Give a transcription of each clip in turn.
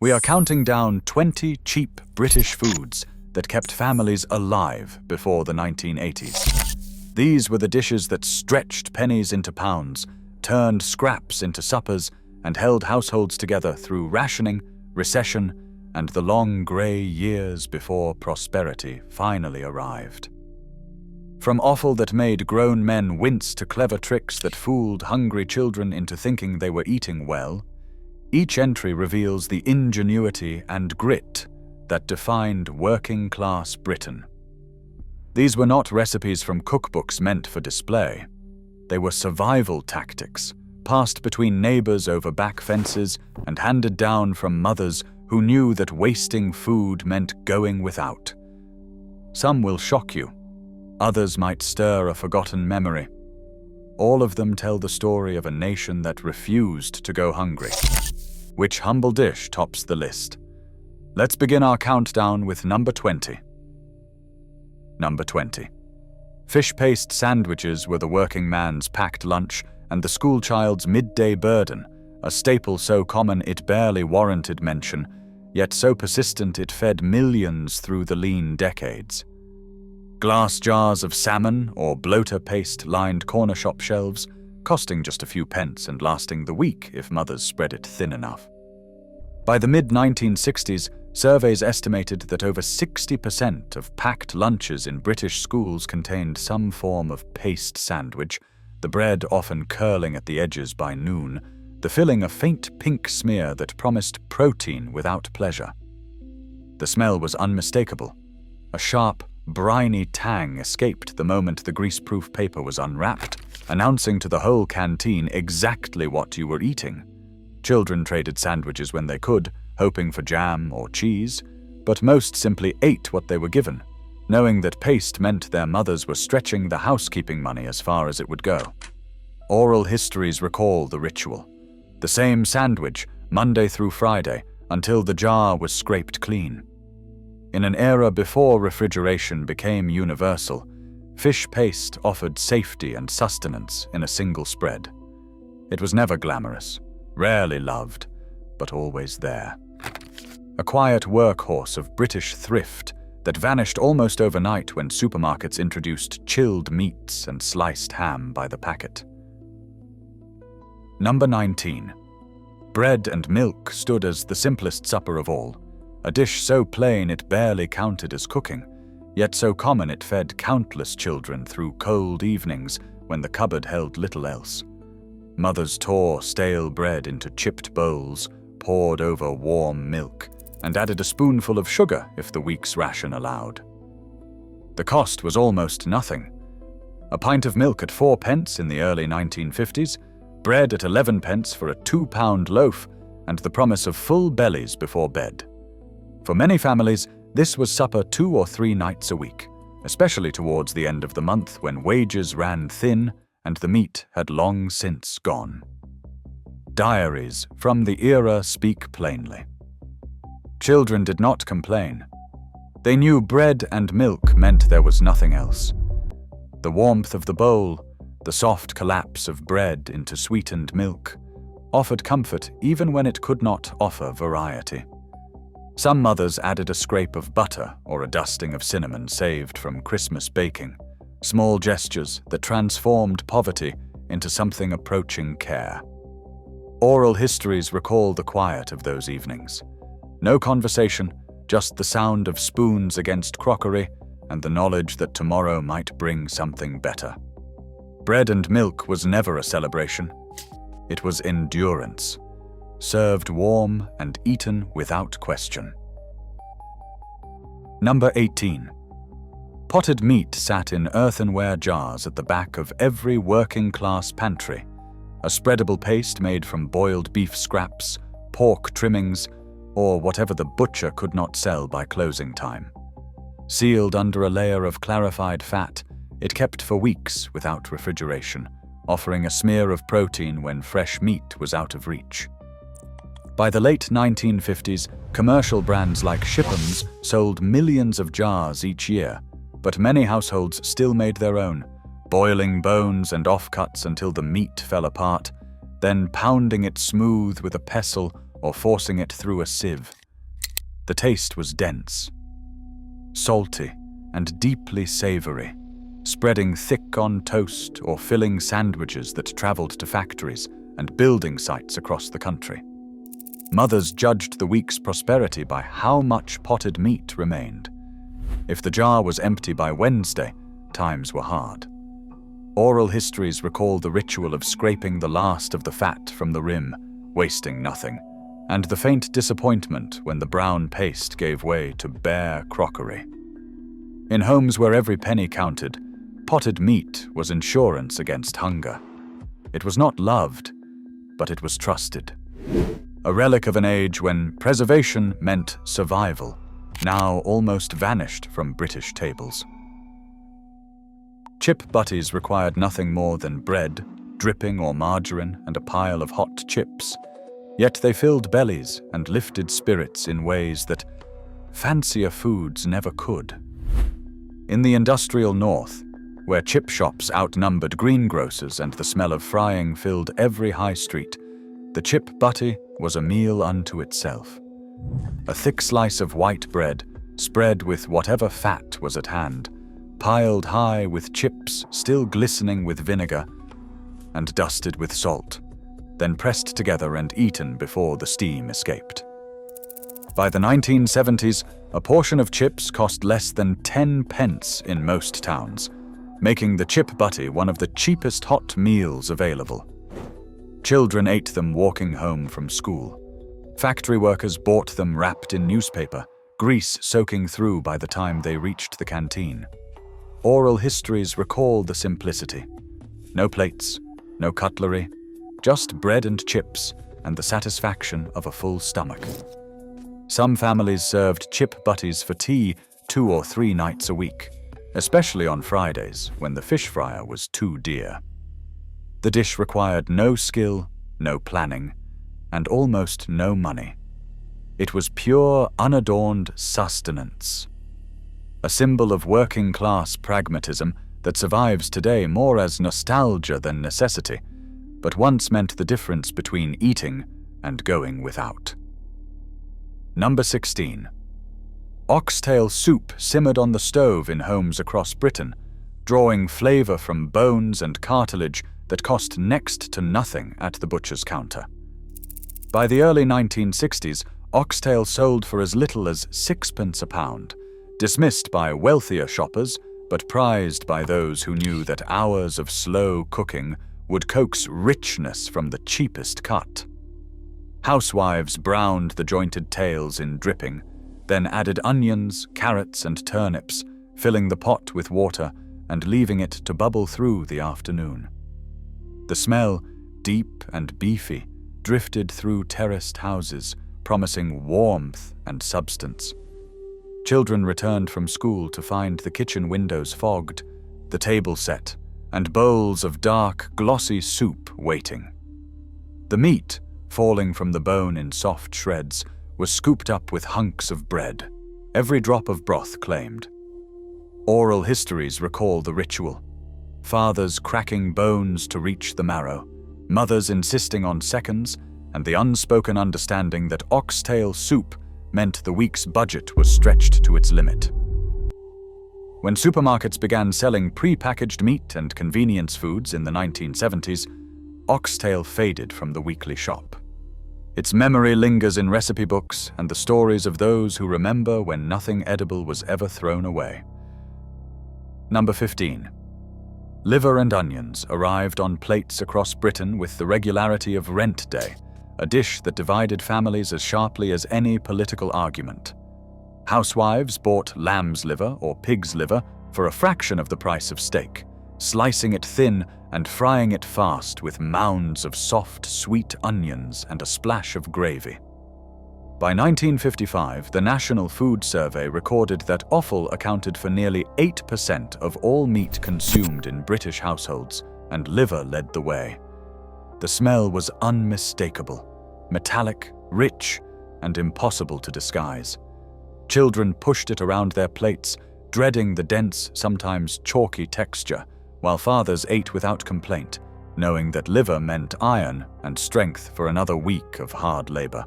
We are counting down 20 cheap British foods that kept families alive before the 1980s. These were the dishes that stretched pennies into pounds, turned scraps into suppers, and held households together through rationing, recession, and the long grey years before prosperity finally arrived. From offal that made grown men wince to clever tricks that fooled hungry children into thinking they were eating well, each entry reveals the ingenuity and grit that defined working-class Britain. These were not recipes from cookbooks meant for display. They were survival tactics, passed between neighbors over back fences and handed down from mothers who knew that wasting food meant going without. Some will shock you. Others might stir a forgotten memory. All of them tell the story of a nation that refused to go hungry. Which humble dish tops the list? Let's begin our countdown with number 20. Number 20. Fish paste sandwiches were the working man's packed lunch and the schoolchild's midday burden, a staple so common it barely warranted mention, yet so persistent it fed millions through the lean decades. Glass jars of salmon or bloater paste lined corner shop shelves, costing just a few pence and lasting the week if mothers spread it thin enough. By the mid-1960s, surveys estimated that over 60% of packed lunches in British schools contained some form of paste sandwich, the bread often curling at the edges by noon, the filling a faint pink smear that promised protein without pleasure. The smell was unmistakable. A sharp, briny tang escaped the moment the greaseproof paper was unwrapped, announcing to the whole canteen exactly what you were eating. Children traded sandwiches when they could, hoping for jam or cheese, but most simply ate what they were given, knowing that paste meant their mothers were stretching the housekeeping money as far as it would go. Oral histories recall the ritual. The same sandwich, Monday through Friday, until the jar was scraped clean. In an era before refrigeration became universal, fish paste offered safety and sustenance in a single spread. It was never glamorous, rarely loved, but always there. A quiet workhorse of British thrift that vanished almost overnight when supermarkets introduced chilled meats and sliced ham by the packet. Number 19. Bread and milk stood as the simplest supper of all, a dish so plain it barely counted as cooking, yet so common it fed countless children through cold evenings when the cupboard held little else. Mothers tore stale bread into chipped bowls, poured over warm milk, and added a spoonful of sugar if the week's ration allowed. The cost was almost nothing. A pint of milk at 4 pence in the early 1950s, bread at 11 pence for a 2-pound loaf, and the promise of full bellies before bed. For many families, this was supper 2 or 3 nights a week, especially towards the end of the month when wages ran thin and the meat had long since gone. Diaries from the era speak plainly. Children did not complain. They knew bread and milk meant there was nothing else. The warmth of the bowl, the soft collapse of bread into sweetened milk, offered comfort even when it could not offer variety. Some mothers added a scrape of butter or a dusting of cinnamon saved from Christmas baking, small gestures that transformed poverty into something approaching care. Oral histories recall the quiet of those evenings. No conversation, just the sound of spoons against crockery and the knowledge that tomorrow might bring something better. Bread and milk was never a celebration. It was endurance, served warm and eaten without question. Number 18. Potted meat sat in earthenware jars at the back of every working-class pantry, a spreadable paste made from boiled beef scraps, pork trimmings, or whatever the butcher could not sell by closing time. Sealed under a layer of clarified fat, it kept for weeks without refrigeration, offering a smear of protein when fresh meat was out of reach. By the late 1950s, commercial brands like Shipham's sold millions of jars each year, but many households still made their own, boiling bones and offcuts until the meat fell apart, then pounding it smooth with a pestle or forcing it through a sieve. The taste was dense, salty, and deeply savory, spreading thick on toast or filling sandwiches that traveled to factories and building sites across the country. Mothers judged the week's prosperity by how much potted meat remained. If the jar was empty by Wednesday, times were hard. Oral histories recall the ritual of scraping the last of the fat from the rim, wasting nothing, and the faint disappointment when the brown paste gave way to bare crockery. In homes where every penny counted, potted meat was insurance against hunger. It was not loved, but it was trusted. A relic of an age when preservation meant survival, now almost vanished from British tables. Chip butties required nothing more than bread, dripping or margarine, and a pile of hot chips. Yet they filled bellies and lifted spirits in ways that fancier foods never could. In the industrial north, where chip shops outnumbered greengrocers and the smell of frying filled every high street, the chip butty was a meal unto itself. A thick slice of white bread, spread with whatever fat was at hand, piled high with chips still glistening with vinegar, and dusted with salt, then pressed together and eaten before the steam escaped. By the 1970s, a portion of chips cost less than 10 pence in most towns, making the chip butty one of the cheapest hot meals available. Children ate them walking home from school. Factory workers bought them wrapped in newspaper, grease soaking through by the time they reached the canteen. Oral histories recall the simplicity. No plates, no cutlery, just bread and chips and the satisfaction of a full stomach. Some families served chip butties for tea 2 or 3 nights a week, especially on Fridays when the fish fryer was too dear. The dish required no skill, no planning, and almost no money. It was pure, unadorned sustenance. A symbol of working-class pragmatism that survives today more as nostalgia than necessity, but once meant the difference between eating and going without. Number 16. Oxtail soup simmered on the stove in homes across Britain, drawing flavour from bones and cartilage that cost next to nothing at the butcher's counter. By the early 1960s, oxtail sold for as little as 6p a pound, dismissed by wealthier shoppers, but prized by those who knew that hours of slow cooking would coax richness from the cheapest cut. Housewives browned the jointed tails in dripping, then added onions, carrots, and turnips, filling the pot with water and leaving it to bubble through the afternoon. The smell, deep and beefy, drifted through terraced houses, promising warmth and substance. Children returned from school to find the kitchen windows fogged, the table set, and bowls of dark, glossy soup waiting. The meat, falling from the bone in soft shreds, was scooped up with hunks of bread, every drop of broth claimed. Oral histories recall the ritual. Fathers cracking bones to reach the marrow, mothers insisting on seconds, and the unspoken understanding that oxtail soup meant the week's budget was stretched to its limit. When supermarkets began selling pre-packaged meat and convenience foods in the 1970s, oxtail faded from the weekly shop. Its memory lingers in recipe books and the stories of those who remember when nothing edible was ever thrown away. Number 15. Liver and onions arrived on plates across Britain with the regularity of rent day, a dish that divided families as sharply as any political argument. Housewives bought lamb's liver or pig's liver for a fraction of the price of steak, slicing it thin and frying it fast with mounds of soft, sweet onions and a splash of gravy. By 1955, the National Food Survey recorded that offal accounted for nearly 8% of all meat consumed in British households, and liver led the way. The smell was unmistakable, metallic, rich, and impossible to disguise. Children pushed it around their plates, dreading the dense, sometimes chalky texture, while fathers ate without complaint, knowing that liver meant iron and strength for another week of hard labor.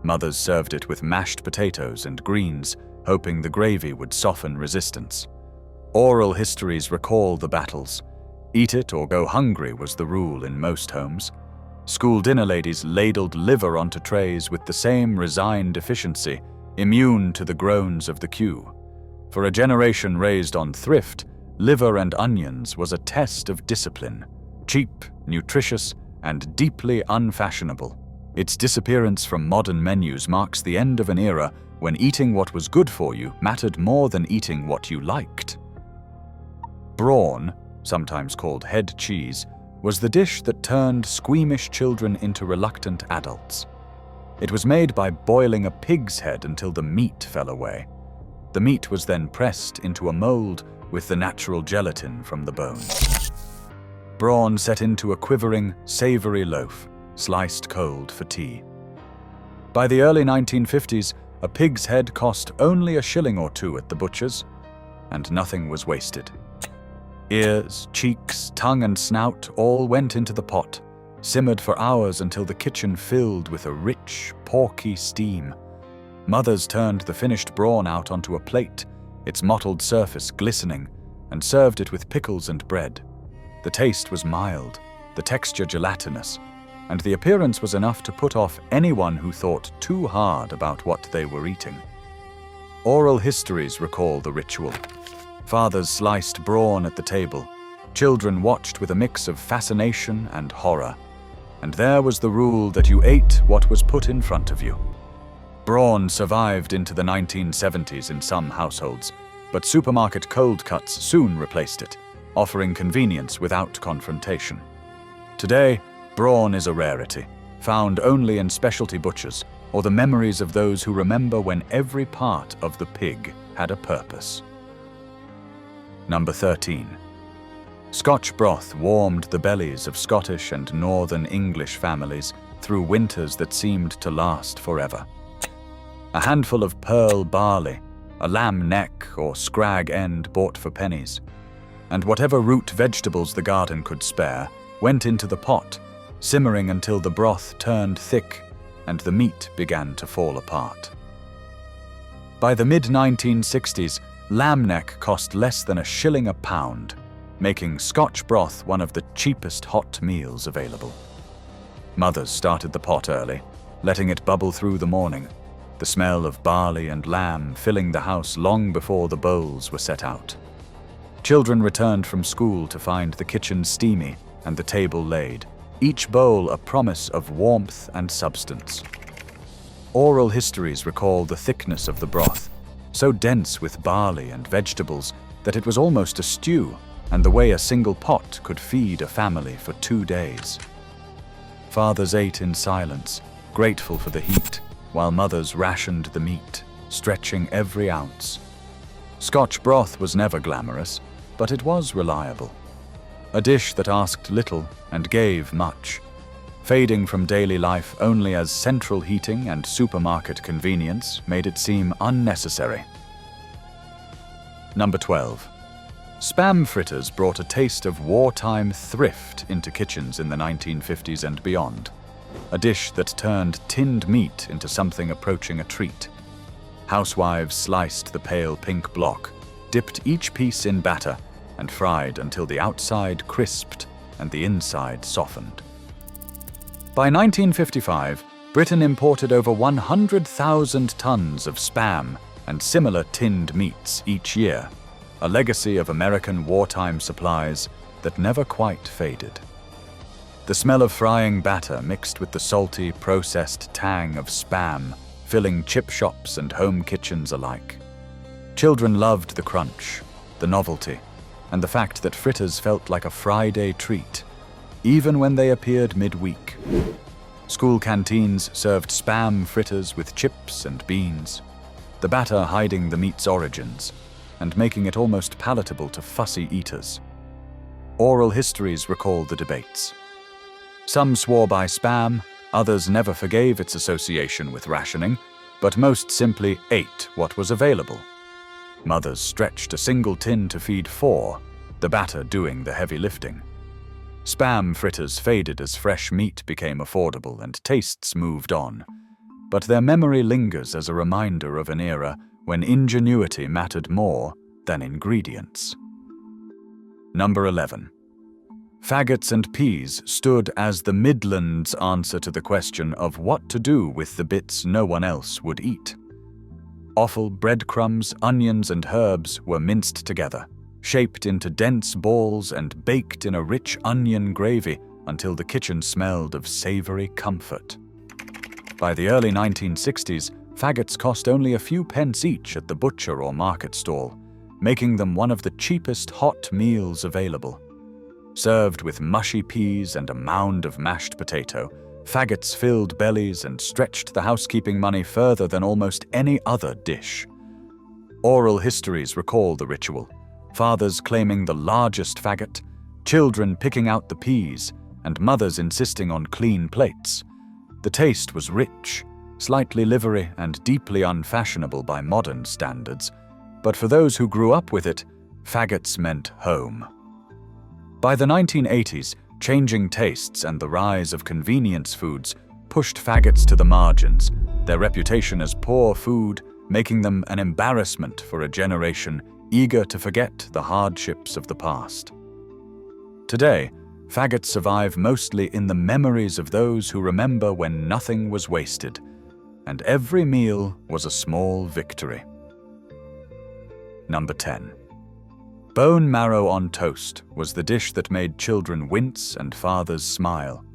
Mothers served it with mashed potatoes and greens, hoping the gravy would soften resistance. Oral histories recall the battles. Eat it or go hungry was the rule in most homes. School dinner ladies ladled liver onto trays with the same resigned efficiency, immune to the groans of the queue. For a generation raised on thrift, liver and onions was a test of discipline, cheap, nutritious, and deeply unfashionable. Its disappearance from modern menus marks the end of an era when eating what was good for you mattered more than eating what you liked. Brawn, sometimes called head cheese, was the dish that turned squeamish children into reluctant adults. It was made by boiling a pig's head until the meat fell away. The meat was then pressed into a mold with the natural gelatin from the bones. Brawn set into a quivering, savory loaf, sliced cold for tea. By the early 1950s, a pig's head cost only a shilling or two at the butcher's, and nothing was wasted. Ears, cheeks, tongue, and snout all went into the pot, simmered for hours until the kitchen filled with a rich, porky steam. Mothers turned the finished brawn out onto a plate, its mottled surface glistening, and served it with pickles and bread. The taste was mild, the texture gelatinous, and the appearance was enough to put off anyone who thought too hard about what they were eating. Oral histories recall the ritual. Fathers sliced brawn at the table. Children watched with a mix of fascination and horror. And there was the rule that you ate what was put in front of you. Brawn survived into the 1970s in some households, but supermarket cold cuts soon replaced it, offering convenience without confrontation. Today, brawn is a rarity, found only in specialty butchers or the memories of those who remember when every part of the pig had a purpose. Number 13. Scotch broth warmed the bellies of Scottish and Northern English families through winters that seemed to last forever. A handful of pearl barley, a lamb neck or scrag end bought for pennies, and whatever root vegetables the garden could spare went into the pot, simmering until the broth turned thick and the meat began to fall apart. By the mid-1960s, lamb neck cost less than a shilling a pound, making Scotch broth one of the cheapest hot meals available. Mothers started the pot early, letting it bubble through the morning, the smell of barley and lamb filling the house long before the bowls were set out. Children returned from school to find the kitchen steamy and the table laid, each bowl a promise of warmth and substance. Oral histories recall the thickness of the broth, so dense with barley and vegetables that it was almost a stew, and the way a single pot could feed a family for 2 days. Fathers ate in silence, grateful for the heat, while mothers rationed the meat, stretching every ounce. Scotch broth was never glamorous, but it was reliable. A dish that asked little and gave much, fading from daily life only as central heating and supermarket convenience made it seem unnecessary. Number 12. Spam fritters brought a taste of wartime thrift into kitchens in the 1950s and beyond, a dish that turned tinned meat into something approaching a treat. Housewives sliced the pale pink block, dipped each piece in batter, and fried until the outside crisped and the inside softened. By 1955, Britain imported over 100,000 tons of spam and similar tinned meats each year, a legacy of American wartime supplies that never quite faded. The smell of frying batter mixed with the salty, processed tang of spam, filling chip shops and home kitchens alike. Children loved the crunch, the novelty, and the fact that fritters felt like a Friday treat, even when they appeared midweek. School canteens served spam fritters with chips and beans, the batter hiding the meat's origins and making it almost palatable to fussy eaters. Oral histories recall the debates. Some swore by spam, others never forgave its association with rationing, but most simply ate what was available. Mothers stretched a single tin to feed 4, the batter doing the heavy lifting. Spam fritters faded as fresh meat became affordable and tastes moved on. but their memory lingers as a reminder of an era when ingenuity mattered more than ingredients. Number 11. Faggots and peas stood as the Midlands' answer to the question of what to do with the bits no one else would eat. Offal, breadcrumbs, onions, and herbs were minced together, shaped into dense balls and baked in a rich onion gravy until the kitchen smelled of savory comfort. By the early 1960s, faggots cost only a few pence each at the butcher or market stall, making them one of the cheapest hot meals available. Served with mushy peas and a mound of mashed potato, faggots filled bellies and stretched the housekeeping money further than almost any other dish. Oral histories recall the ritual, fathers claiming the largest faggot, children picking out the peas, and mothers insisting on clean plates. The taste was rich, slightly livery and deeply unfashionable by modern standards, but for those who grew up with it, faggots meant home. By the 1980s, changing tastes and the rise of convenience foods pushed faggots to the margins, their reputation as poor food making them an embarrassment for a generation eager to forget the hardships of the past. Today, faggots survive mostly in the memories of those who remember when nothing was wasted, and every meal was a small victory. Number 10. Bone marrow on toast was the dish that made children wince and fathers smile,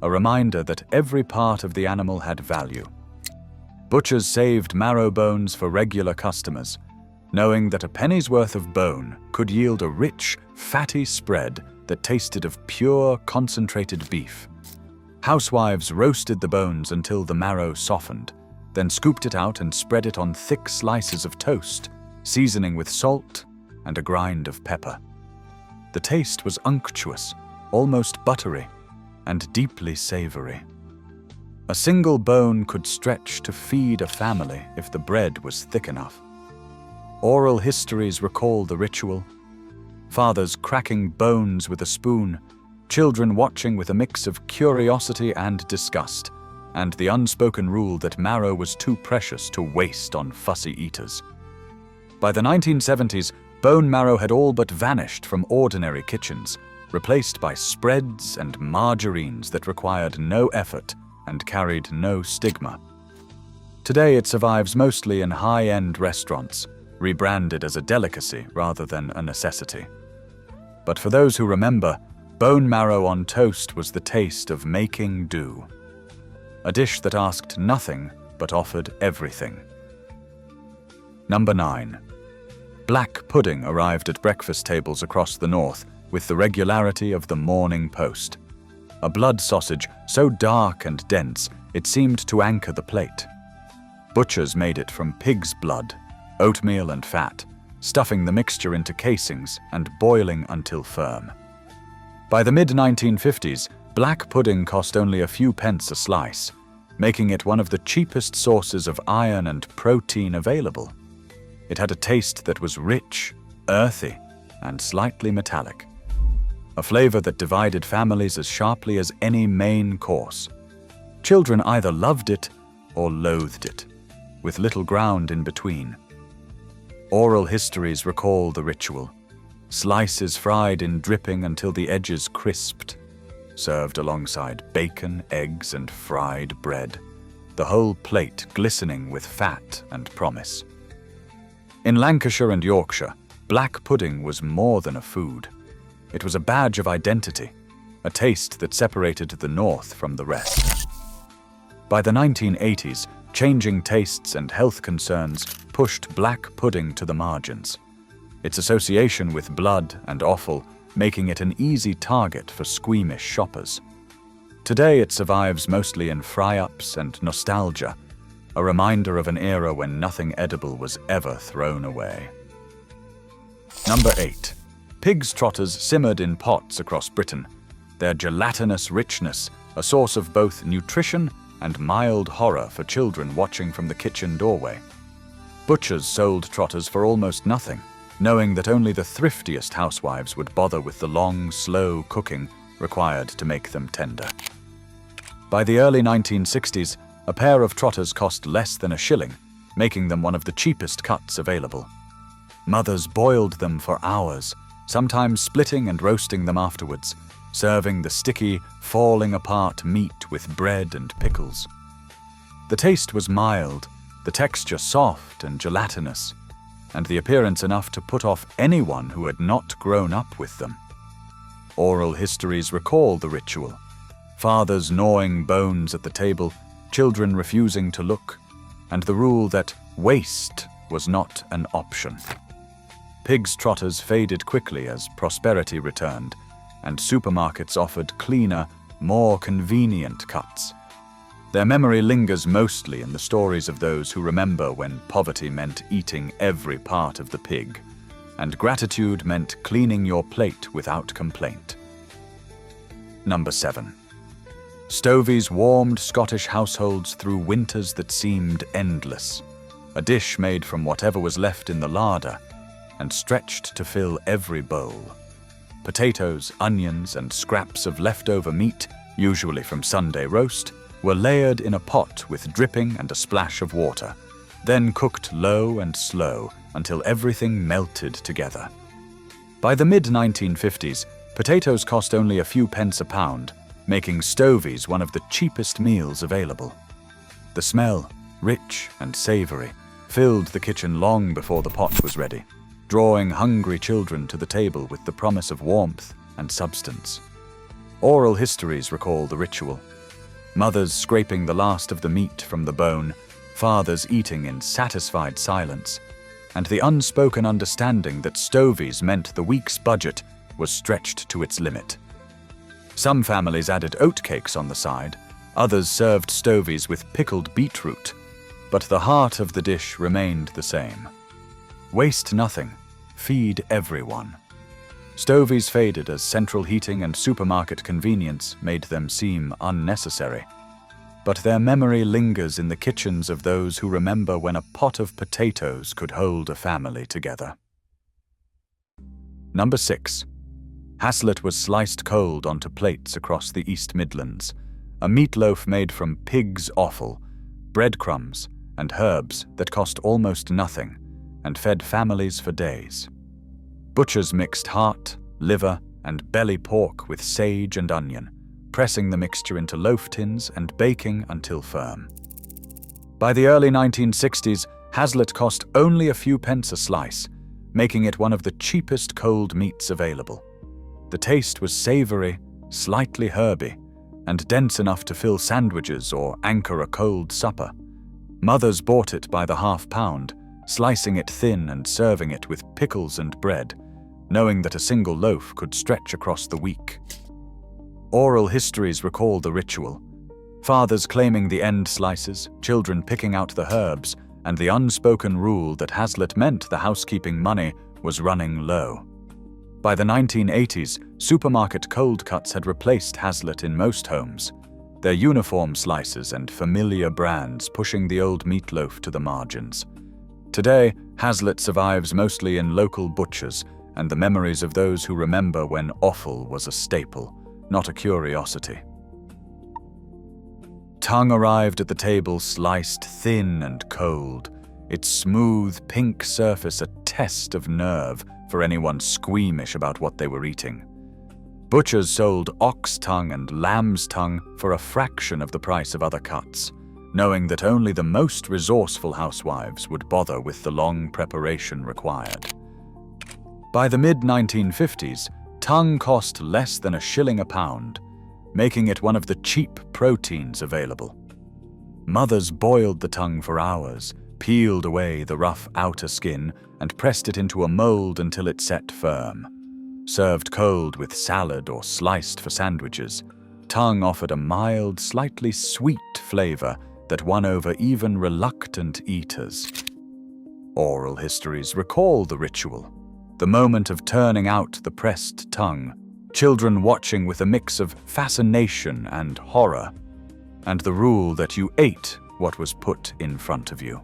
a reminder that every part of the animal had value. Butchers saved marrow bones for regular customers, knowing that a penny's worth of bone could yield a rich, fatty spread that tasted of pure, concentrated beef. Housewives roasted the bones until the marrow softened, then scooped it out and spread it on thick slices of toast, seasoning with salt and a grind of pepper. The taste was unctuous, almost buttery, and deeply savory. A single bone could stretch to feed a family if the bread was thick enough. Oral histories recall the ritual, fathers cracking bones with a spoon, children watching with a mix of curiosity and disgust, and the unspoken rule that marrow was too precious to waste on fussy eaters. By the 1970s, bone marrow had all but vanished from ordinary kitchens, replaced by spreads and margarines that required no effort and carried no stigma. Today it survives mostly in high-end restaurants, rebranded as a delicacy rather than a necessity. But for those who remember, bone marrow on toast was the taste of making do. A dish that asked nothing but offered everything. Number 9. Black pudding arrived at breakfast tables across the north with the regularity of the Morning Post. A blood sausage so dark and dense it seemed to anchor the plate. Butchers made it from pig's blood, oatmeal and fat, stuffing the mixture into casings and boiling until firm. By the mid-1950s, black pudding cost only a few pence a slice, making it one of the cheapest sources of iron and protein available. It had a taste that was rich, earthy, and slightly metallic. A flavor that divided families as sharply as any main course. Children either loved it or loathed it, with little ground in between. Oral histories recall the ritual. Slices fried in dripping until the edges crisped, served alongside bacon, eggs, and fried bread, the whole plate glistening with fat and promise. In Lancashire and Yorkshire, black pudding was more than a food. It was a badge of identity, a taste that separated the North from the rest. By the 1980s, changing tastes and health concerns pushed black pudding to the margins, its association with blood and offal making it an easy target for squeamish shoppers. Today it survives mostly in fry-ups and nostalgia, a reminder of an era when nothing edible was ever thrown away. Number 8. Pig's trotters simmered in pots across Britain, their gelatinous richness a source of both nutrition and mild horror for children watching from the kitchen doorway. Butchers sold trotters for almost nothing, knowing that only the thriftiest housewives would bother with the long, slow cooking required to make them tender. By the early 1960s, a pair of trotters cost less than a shilling, making them one of the cheapest cuts available. Mothers boiled them for hours, sometimes splitting and roasting them afterwards, serving the sticky, falling-apart meat with bread and pickles. The taste was mild, the texture soft and gelatinous, and the appearance enough to put off anyone who had not grown up with them. Oral histories recall the ritual. Fathers gnawing bones at the table, children refusing to look, and the rule that waste was not an option. Pigs' trotters faded quickly as prosperity returned, and supermarkets offered cleaner, more convenient cuts. Their memory lingers mostly in the stories of those who remember when poverty meant eating every part of the pig, and gratitude meant cleaning your plate without complaint. Number 7. Stoveies warmed Scottish households through winters that seemed endless, a dish made from whatever was left in the larder and stretched to fill every bowl. Potatoes, onions, and scraps of leftover meat, usually from Sunday roast, were layered in a pot with dripping and a splash of water, then cooked low and slow until everything melted together. By the mid-1950s, potatoes cost only a few pence a pound, making Stoveies one of the cheapest meals available. The smell, rich and savory, filled the kitchen long before the pot was ready, drawing hungry children to the table with the promise of warmth and substance. Oral histories recall the ritual. Mothers scraping the last of the meat from the bone, fathers eating in satisfied silence, and the unspoken understanding that Stoveies meant the week's budget was stretched to its limit. Some families added oatcakes on the side, others served Stoveies with pickled beetroot, but the heart of the dish remained the same. Waste nothing, feed everyone. Stoveies faded as central heating and supermarket convenience made them seem unnecessary. But their memory lingers in the kitchens of those who remember when a pot of potatoes could hold a family together. Number 6. Haslet was sliced cold onto plates across the East Midlands, a meatloaf made from pig's offal, breadcrumbs, and herbs that cost almost nothing and fed families for days. Butchers mixed heart, liver, and belly pork with sage and onion, pressing the mixture into loaf tins and baking until firm. By the early 1960s, Haslet cost only a few pence a slice, making it one of the cheapest cold meats available. The taste was savory, slightly herby, and dense enough to fill sandwiches or anchor a cold supper. Mothers bought it by the half-pound, slicing it thin and serving it with pickles and bread, knowing that a single loaf could stretch across the week. Oral histories recall the ritual. Fathers claiming the end slices, children picking out the herbs, and the unspoken rule that Haslet meant the housekeeping money was running low. By the 1980s, supermarket cold cuts had replaced Haslet in most homes, their uniform slices and familiar brands pushing the old meatloaf to the margins. Today, Haslet survives mostly in local butchers and the memories of those who remember when offal was a staple, not a curiosity. Tongue arrived at the table sliced thin and cold, its smooth pink surface a test of nerve for anyone squeamish about what they were eating. Butchers sold ox tongue and lamb's tongue for a fraction of the price of other cuts, knowing that only the most resourceful housewives would bother with the long preparation required. By the mid-1950s, tongue cost less than a shilling a pound, making it one of the cheap proteins available. Mothers boiled the tongue for hours, peeled away the rough outer skin, and pressed it into a mold until it set firm. Served cold with salad or sliced for sandwiches, tongue offered a mild, slightly sweet flavor that won over even reluctant eaters. Oral histories recall the ritual, the moment of turning out the pressed tongue, children watching with a mix of fascination and horror, and the rule that you ate what was put in front of you.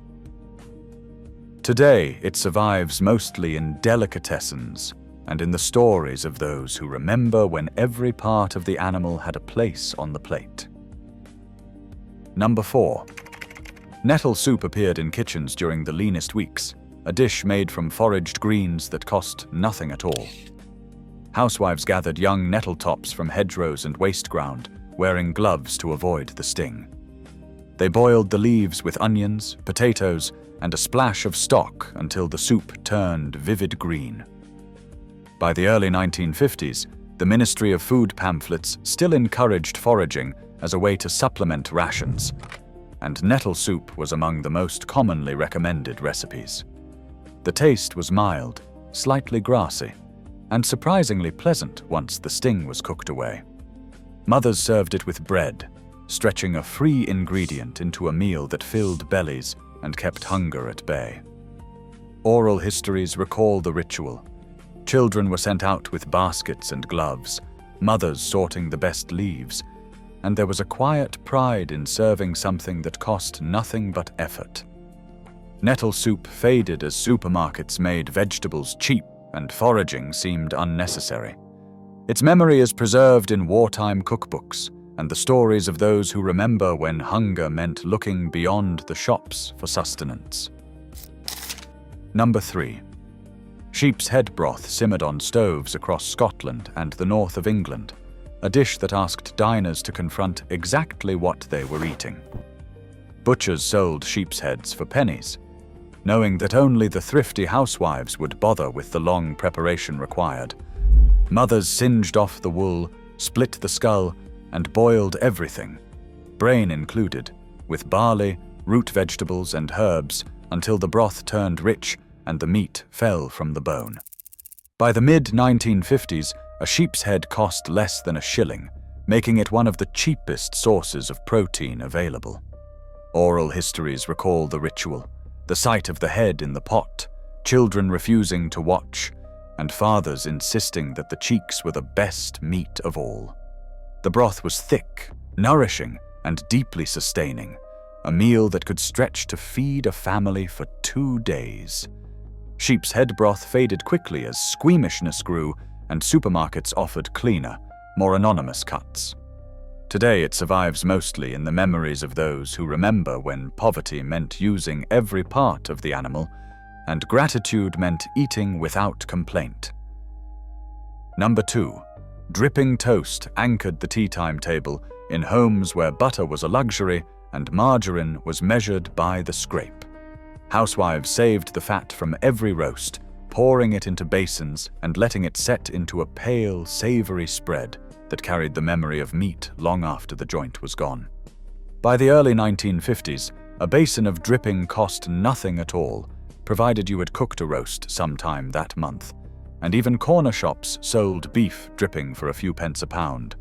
Today, it survives mostly in delicatessens and in the stories of those who remember when every part of the animal had a place on the plate. Number 4. Nettle soup appeared in kitchens during the leanest weeks, a dish made from foraged greens that cost nothing at all. Housewives gathered young nettle tops from hedgerows and waste ground, wearing gloves to avoid the sting. They boiled the leaves with onions, potatoes, and a splash of stock until the soup turned vivid green. By the early 1950s, the Ministry of Food pamphlets still encouraged foraging as a way to supplement rations, and nettle soup was among the most commonly recommended recipes. The taste was mild, slightly grassy, and surprisingly pleasant once the sting was cooked away. Mothers served it with bread, stretching a free ingredient into a meal that filled bellies and kept hunger at bay. Oral histories recall the ritual. Children were sent out with baskets and gloves, mothers sorting the best leaves, and there was a quiet pride in serving something that cost nothing but effort. Nettle soup faded as supermarkets made vegetables cheap and foraging seemed unnecessary. Its memory is preserved in wartime cookbooks and the stories of those who remember when hunger meant looking beyond the shops for sustenance. Number 3. Sheep's head broth simmered on stoves across Scotland and the north of England, a dish that asked diners to confront exactly what they were eating. Butchers sold sheep's heads for pennies, knowing that only the thrifty housewives would bother with the long preparation required. Mothers singed off the wool, split the skull, and boiled everything, brain included, with barley, root vegetables, and herbs until the broth turned rich and the meat fell from the bone. By the mid-1950s, a sheep's head cost less than a shilling, making it one of the cheapest sources of protein available. Oral histories recall the ritual, the sight of the head in the pot, children refusing to watch, and fathers insisting that the cheeks were the best meat of all. The broth was thick, nourishing, and deeply sustaining, a meal that could stretch to feed a family for 2 days. Sheep's head broth faded quickly as squeamishness grew and supermarkets offered cleaner, more anonymous cuts. Today it survives mostly in the memories of those who remember when poverty meant using every part of the animal and gratitude meant eating without complaint. Number 2. Dripping toast anchored the tea time table in homes where butter was a luxury and margarine was measured by the scrape. Housewives saved the fat from every roast, pouring it into basins and letting it set into a pale, savory spread that carried the memory of meat long after the joint was gone. By the early 1950s, a basin of dripping cost nothing at all, provided you had cooked a roast sometime that month, and even corner shops sold beef dripping for a few pence a pound.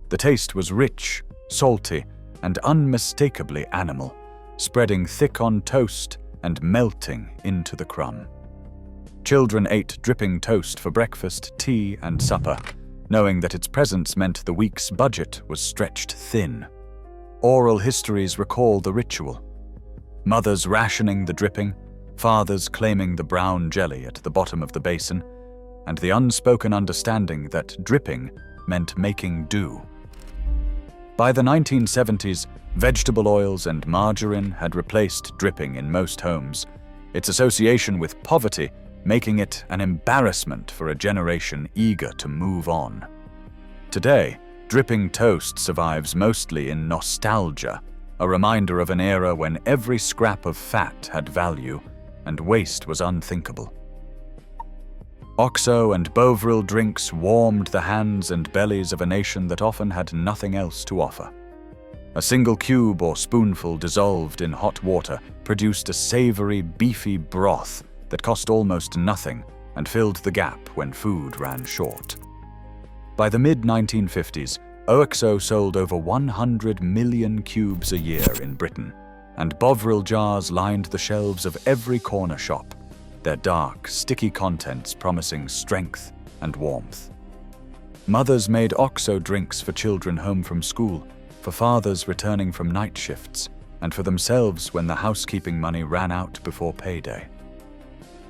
The taste was rich, salty, and unmistakably animal, spreading thick on toast and melting into the crumb. Children ate dripping toast for breakfast, tea, and supper, knowing that its presence meant the week's budget was stretched thin. Oral histories recall the ritual. Mothers rationing the dripping, fathers claiming the brown jelly at the bottom of the basin, and the unspoken understanding that dripping meant making do. By the 1970s, vegetable oils and margarine had replaced dripping in most homes, its association with poverty making it an embarrassment for a generation eager to move on. Today, dripping toast survives mostly in nostalgia, a reminder of an era when every scrap of fat had value and waste was unthinkable. Oxo and Bovril drinks warmed the hands and bellies of a nation that often had nothing else to offer. A single cube or spoonful dissolved in hot water produced a savory, beefy broth that cost almost nothing and filled the gap when food ran short. By the mid-1950s, Oxo sold over 100 million cubes a year in Britain, and Bovril jars lined the shelves of every corner shop, their dark, sticky contents promising strength and warmth. Mothers made Oxo drinks for children home from school, for fathers returning from night shifts, and for themselves when the housekeeping money ran out before payday.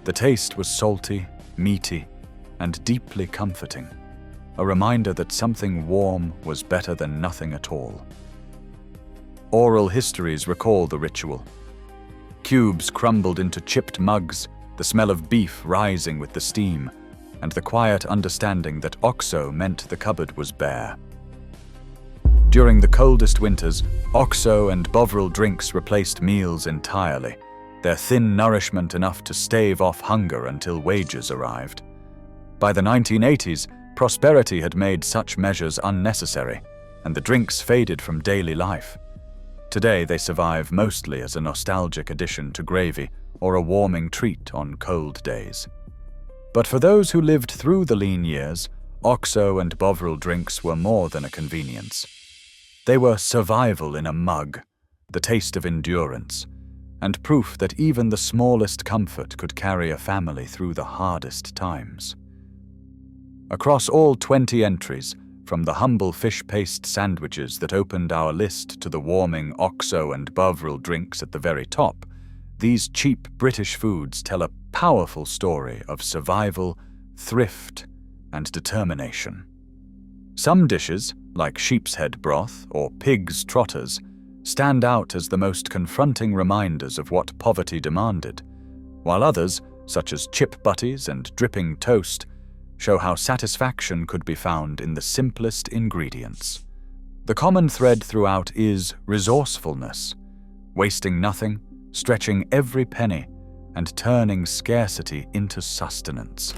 The taste was salty, meaty, and deeply comforting, a reminder that something warm was better than nothing at all. Oral histories recall the ritual. Cubes crumbled into chipped mugs, the smell of beef rising with the steam, and the quiet understanding that Oxo meant the cupboard was bare. During the coldest winters, Oxo and Bovril drinks replaced meals entirely, their thin nourishment enough to stave off hunger until wages arrived. By the 1980s, prosperity had made such measures unnecessary, and the drinks faded from daily life. Today they survive mostly as a nostalgic addition to gravy or a warming treat on cold days. But for those who lived through the lean years, Oxo and Bovril drinks were more than a convenience. They were survival in a mug, the taste of endurance, and proof that even the smallest comfort could carry a family through the hardest times. Across all 20 entries, from the humble fish paste sandwiches that opened our list to the warming Oxo and Bovril drinks at the very top, these cheap British foods tell a powerful story of survival, thrift, and determination. Some dishes, like sheep's head broth or pig's trotters, stand out as the most confronting reminders of what poverty demanded, while others, such as chip butties and dripping toast, show how satisfaction could be found in the simplest ingredients. The common thread throughout is resourcefulness, wasting nothing, stretching every penny, and turning scarcity into sustenance.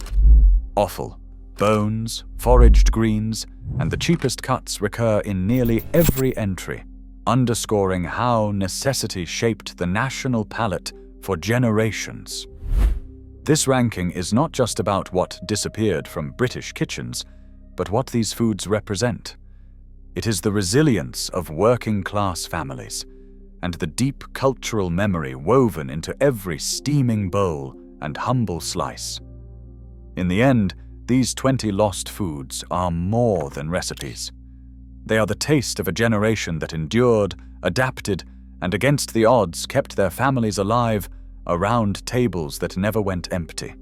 Offal, bones, foraged greens, and the cheapest cuts recur in nearly every entry, underscoring how necessity shaped the national palate for generations. This ranking is not just about what disappeared from British kitchens, but what these foods represent. It is the resilience of working-class families, and the deep cultural memory woven into every steaming bowl and humble slice. In the end, these 20 lost foods are more than recipes. They are the taste of a generation that endured, adapted, and against the odds kept their families alive around tables that never went empty.